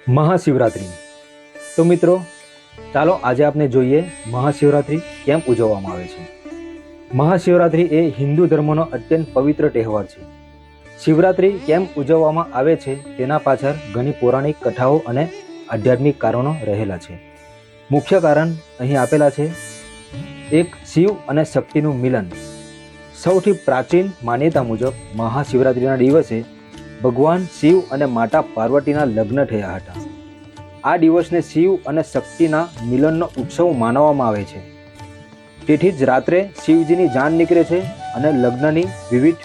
મહાશિવરાત્રિ. તો મિત્રો, ચાલો આજે આપણે જોઈએ મહાશિવરાત્રિ કેમ ઉજવવામાં આવે છે. મહાશિવરાત્રિ એ હિન્દુ ધર્મનો અત્યંત પવિત્ર તહેવાર છે. શિવરાત્રિ કેમ ઉજવવામાં આવે છે તેના પાછળ ઘણી પૌરાણિક કથાઓ અને આધ્યાત્મિક કારણો રહેલા છે. મુખ્ય કારણ અહીં આપેલા છે. એક, શિવ અને શક્તિનું મિલન. સૌથી પ્રાચીન માન્યતા મુજબ મહાશિવરાત્રિના દિવસે ભગવાન શિવ અને માતા પાર્વતીના લગ્ન થયા હતા. આ દિવસને શિવ અને શક્તિના મિલનનો ઉત્સવ માનવામાં આવે છે. તેથી જ રાત્રે શિવજીની જાન નીકળે છે અને લગ્નની વિવિધ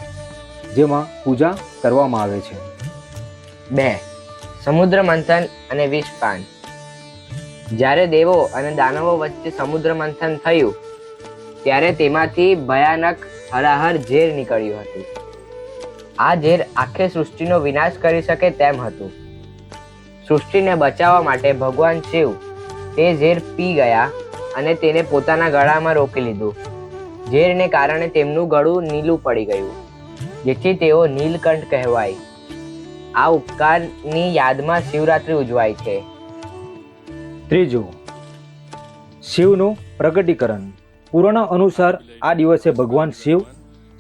જેમાં પૂજા કરવામાં આવે છે. 2. સમુદ્ર મંથન અને વિષપાન. જ્યારે દેવો અને દાનવો વચ્ચે સમુદ્ર મંથન થયું ત્યારે તેમાંથી ભયાનક હરાહર ઝેર નીકળ્યું હતું. આ ઝેર આખી સૃષ્ટિનો વિનાશ કરી શકે તેમ હતું. સૃષ્ટિને બચાવવા માટે ભગવાન શિવ તે ઝેર પી ગયા અને તેને પોતાના ગળામાં રોકી લીધું. ઝેરને કારણે તેમનું ગળું નીલું પડી ગયું, જેથી તેઓ નીલકંઠ કહેવાય. આ ઉપકારની યાદમાં શિવરાત્રિ ઉજવાય છે. 3. શિવનું પ્રગટીકરણ. પુરાણ અનુસાર આ દિવસે ભગવાન શિવ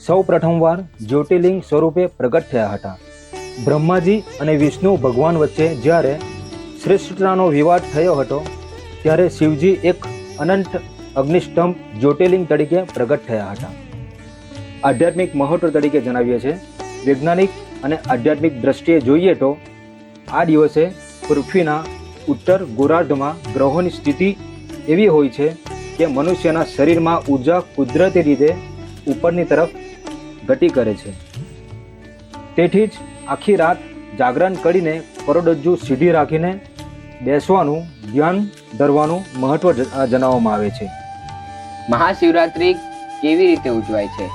સૌ પ્રથમવાર જ્યોતિર્લિંગ સ્વરૂપે પ્રગટ થયા હતા. બ્રહ્માજી અને વિષ્ણુ ભગવાન વચ્ચે જ્યારે શ્રેષ્ઠતાનો વિવાદ થયો હતો ત્યારે શિવજી એક અનંત અગ્નિસ્તંભ જ્યોતિર્લિંગ તરીકે પ્રગટ થયા હતા. આધ્યાત્મિક મહત્વ તરીકે જણાવીએ છીએ. વૈજ્ઞાનિક અને આધ્યાત્મિક દ્રષ્ટિએ જોઈએ તો આ દિવસે પૃથ્વીના ઉત્તર ગોળાર્ધમાં ગ્રહોની સ્થિતિ એવી હોય છે કે મનુષ્યના શરીરમાં ઉર્જા કુદરતી રીતે ઉપરની તરફ ગતિ કરે છે. તેથી જ આખી રાત જાગરણ કરીને કરોડરજ્જુ સીધી રાખીને બેસવાનું, ધ્યાન ધરવાનું મહત્વ જણાવવામાં આવે છે. મહાશિવરાત્રિ કેવી રીતે ઉજવાય છે?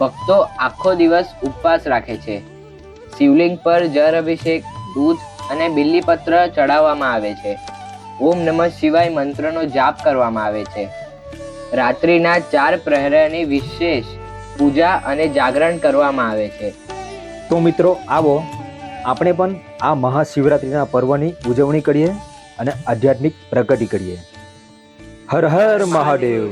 ભક્તો આખો દિવસ ઉપવાસ રાખે છે. શિવલિંગ પર જળ અભિષેક, દૂધ અને બિલ્લીપત્ર ચડાવવામાં આવે છે. ઓમ નમઃ શિવાય મંત્રનો જાપ કરવામાં આવે છે. રાત્રિના 4 પ્રહરની વિશેષ પૂજા અને જાગરણ કરવામાં આવે છે. તો મિત્રો, આવો આપણે પણ આ મહાશિવરાત્રિના પર્વની ઉજવણી કરીએ અને આધ્યાત્મિક પ્રગતિ કરીએ. હર હર મહાદેવ.